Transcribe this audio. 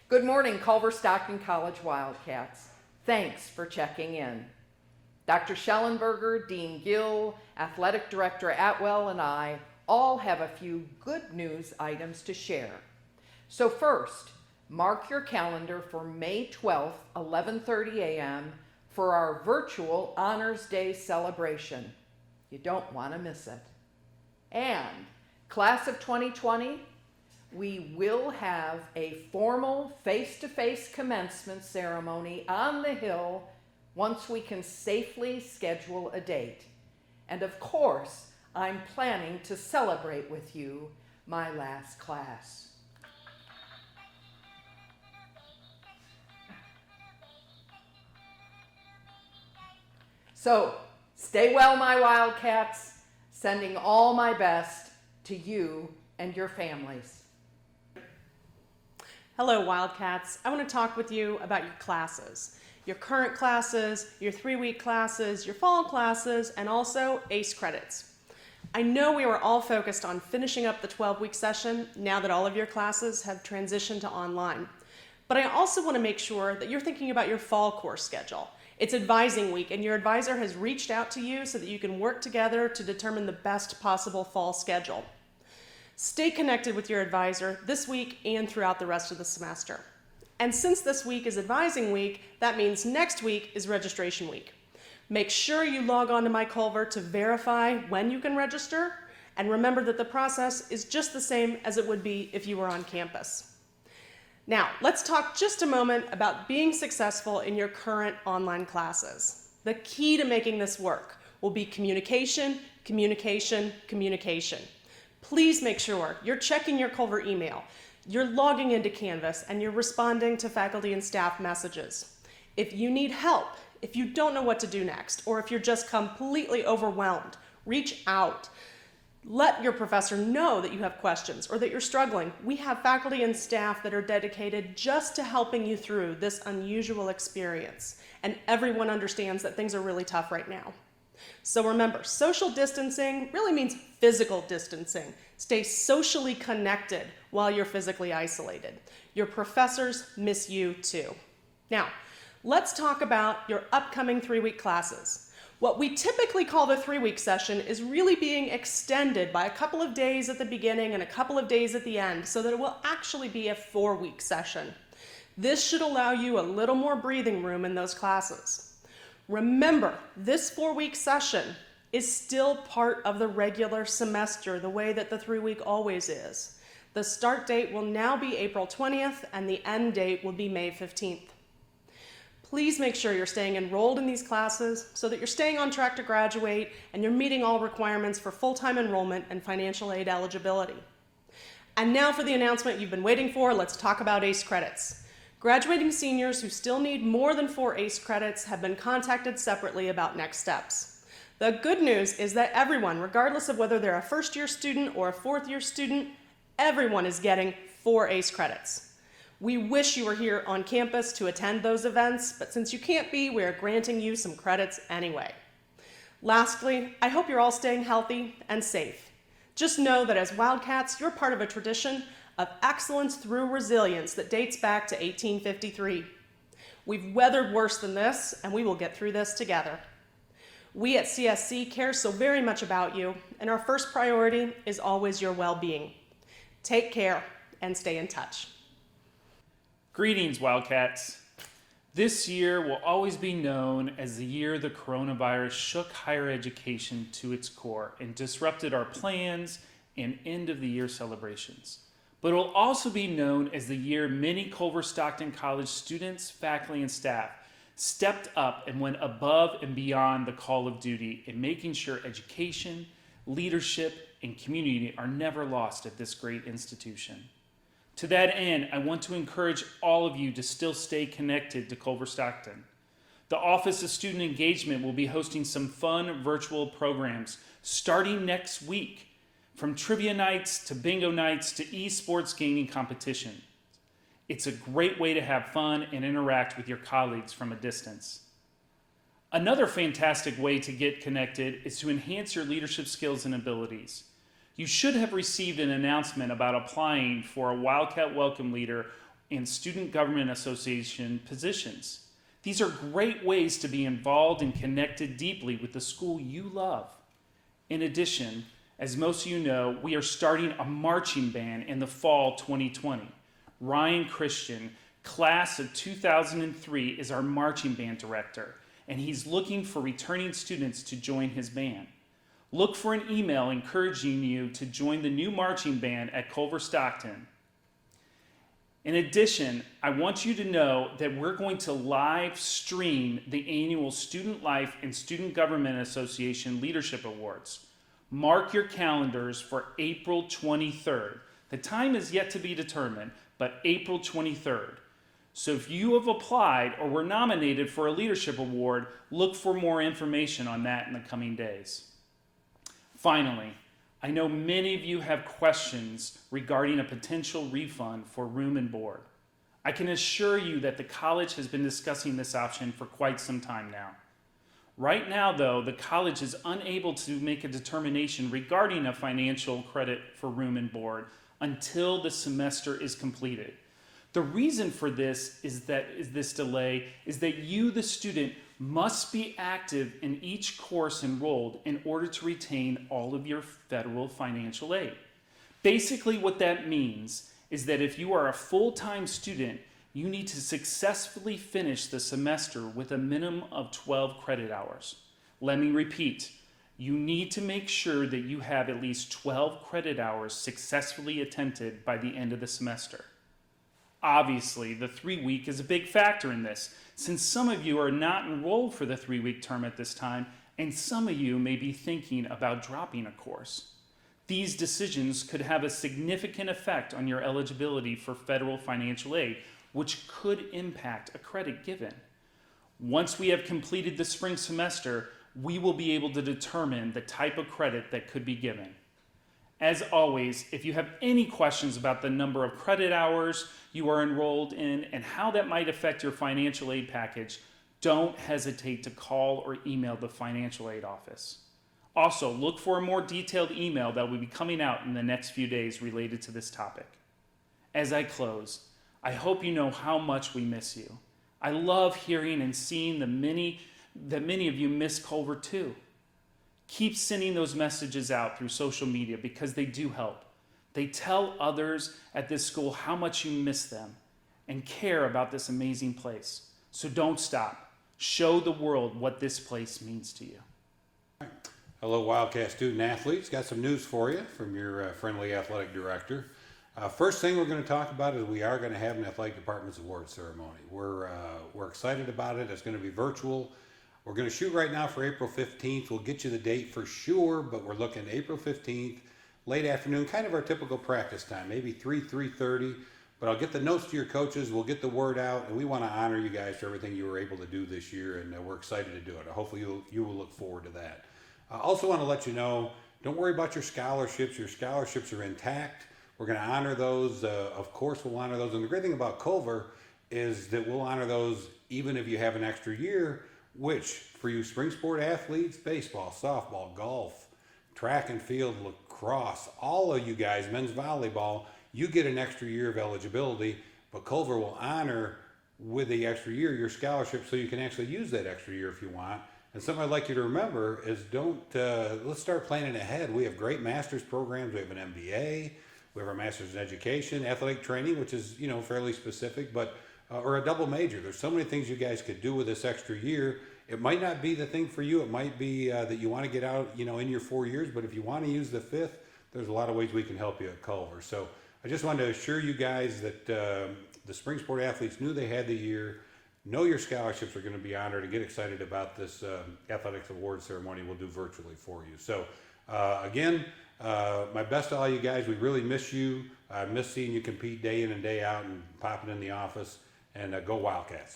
Good morning, Culver-Stockton College Wildcats. Thanks for checking in. Dr. Schellenberger, Dean Gill, Athletic Director Atwell, and I all have a few good news items to share. So first, mark your calendar for May 12th, 11:30 a.m. for our virtual Honors Day celebration. You don't want to miss it. And class of 2020, we will have a formal face-to-face commencement ceremony on the Hill once we can safely schedule a date. And of course, I'm planning to celebrate with you my last class. So, stay well, my Wildcats, sending all my best to you and your families. Hello, Wildcats. I want to talk with you about your classes. Your current classes, your 3-week classes, your fall classes, and also ACE credits. I know we were all focused on finishing up the 12-week session now that all of your classes have transitioned to online. But I also want to make sure that you're thinking about your fall course schedule. It's advising week, and your advisor has reached out to you so that you can work together to determine the best possible fall schedule. Stay connected with your advisor this week and throughout the rest of the semester. And since this week is advising week, that means next week is registration week. Make sure you log on to My Culver to verify when you can register, and remember that the process is just the same as it would be if you were on campus. Now, let's talk just a moment about being successful in your current online classes. The key to making this work will be communication, communication, communication. Please make sure you're checking your Culver email, you're logging into Canvas, and you're responding to faculty and staff messages. If you need help, if you don't know what to do next, or if you're just completely overwhelmed, reach out. Let your professor know that you have questions or that you're struggling. We have faculty and staff that are dedicated just to helping you through this unusual experience, and everyone understands that things are really tough right now. So remember, social distancing really means physical distancing. Stay socially connected while you're physically isolated. Your professors miss you too. Now, let's talk about your upcoming 3-week classes. What we typically call the 3-week session is really being extended by a couple of days at the beginning and a couple of days at the end so that it will actually be a 4-week session. This should allow you a little more breathing room in those classes. Remember, this 4-week session is still part of the regular semester, the way that the 3-week always is. The start date will now be April 20th, and the end date will be May 15th. Please make sure you're staying enrolled in these classes so that you're staying on track to graduate and you're meeting all requirements for full-time enrollment and financial aid eligibility. And now for the announcement you've been waiting for, let's talk about ACE credits. Graduating seniors who still need more than 4 ACE credits have been contacted separately about next steps. The good news is that everyone, regardless of whether they're a first-year student or a fourth-year student, everyone is getting 4 ACE credits. We wish you were here on campus to attend those events, but since you can't be, we are granting you some credits anyway. Lastly, I hope you're all staying healthy and safe. Just know that as Wildcats, you're part of a tradition of excellence through resilience that dates back to 1853. We've weathered worse than this, and we will get through this together. We at CSC care so very much about you, and our first priority is always your well-being. Take care and stay in touch. Greetings, Wildcats. This year will always be known as the year the coronavirus shook higher education to its core and disrupted our plans and end-of-the-year celebrations. But it will also be known as the year many Culver-Stockton College students, faculty, and staff stepped up and went above and beyond the call of duty in making sure education, leadership, and community are never lost at this great institution. To that end, I want to encourage all of you to still stay connected to Culver-Stockton. The Office of Student Engagement will be hosting some fun virtual programs starting next week, from trivia nights to bingo nights to esports gaming competition. It's a great way to have fun and interact with your colleagues from a distance. Another fantastic way to get connected is to enhance your leadership skills and abilities. You should have received an announcement about applying for a Wildcat Welcome Leader and Student Government Association positions. These are great ways to be involved and connected deeply with the school you love. In addition, as most of you know, we are starting a marching band in the fall 2020. Ryan Christian, class of 2003, is our marching band director, and he's looking for returning students to join his band. Look for an email encouraging you to join the new marching band at Culver-Stockton. In addition, I want you to know that we're going to live stream the annual Student Life and Student Government Association Leadership Awards. Mark your calendars for April 23rd. The time is yet to be determined, but April 23rd. So if you have applied or were nominated for a leadership award, look for more information on that in the coming days. Finally, I know many of you have questions regarding a potential refund for room and board. I can assure you that the college has been discussing this option for quite some time now. Right now, though, the college is unable to make a determination regarding a financial credit for room and board until the semester is completed. The reason for this delay is that you, the student, must be active in each course enrolled in order to retain all of your federal financial aid. Basically, what that means is that if you are a full-time student, you need to successfully finish the semester with a minimum of 12 credit hours. Let me repeat. You need to make sure that you have at least 12 credit hours successfully attempted by the end of the semester. Obviously, the 3-week is a big factor in this, since some of you are not enrolled for the 3-week term at this time, and some of you may be thinking about dropping a course. These decisions could have a significant effect on your eligibility for federal financial aid, which could impact a credit given. Once we have completed the spring semester, we will be able to determine the type of credit that could be given. As always, if you have any questions about the number of credit hours you are enrolled in and how that might affect your financial aid package, don't hesitate to call or email the financial aid office. Also, look for a more detailed email that will be coming out in the next few days related to this topic. As I close, I hope you know how much we miss you. I love hearing and seeing that many of you miss Culver too. Keep sending those messages out through social media because they do help. They tell others at this school how much you miss them and care about this amazing place. So don't stop. Show the world what this place means to you. Hello, Wildcat student athletes. Got some news for you from your friendly athletic director. First thing we're going to talk about is we are going to have an athletic department's award ceremony. We're excited about it. It's going to be virtual. We're going to shoot right now for April 15th. We'll get you the date for sure, but we're looking April 15th, late afternoon, kind of our typical practice time, maybe 3:30. But I'll get the notes to your coaches. We'll get the word out, and we want to honor you guys for everything you were able to do this year, and we're excited to do it. Hopefully you will look forward to that. I also want to let you know, don't worry about your scholarships. Your scholarships are intact. We're going to honor those. Of course, we'll honor those. And the great thing about Culver is that we'll honor those even if you have an extra year, which for you spring sport athletes, baseball, softball, golf, track and field, lacrosse, all of you guys, men's volleyball, you get an extra year of eligibility, but Culver will honor with the extra year your scholarship so you can actually use that extra year if you want. And something I'd like you to remember is let's start planning ahead. We have great master's programs. We have an MBA. We have our master's in education, athletic training, which is, fairly specific, but or a double major. There's so many things you guys could do with this extra year. It might not be the thing for you. It might be that you want to get out, in your 4 years, but if you want to use the 5th, there's a lot of ways we can help you at Culver. So I just wanted to assure you guys that the spring sport athletes knew they had the year, know your scholarships are going to be honored, and get excited about this athletics award ceremony we'll do virtually for you. So again, my best to all you guys. We really miss you. I miss seeing you compete day in and day out and popping in the office. And go Wildcats.